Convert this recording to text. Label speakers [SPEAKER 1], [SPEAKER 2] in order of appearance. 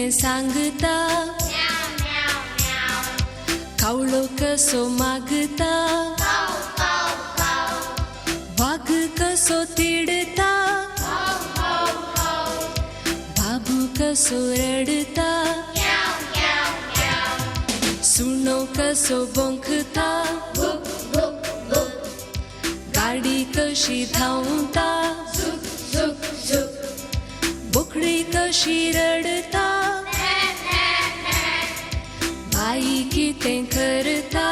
[SPEAKER 1] तें सांगता, कावळो कसो मागता, वाघ कसो तिडता, बाबू कसो रडता, सुनो कसो बोंखता, गाडी कशी धांवता, बोकडी कशी रडता, बाई कितें करता,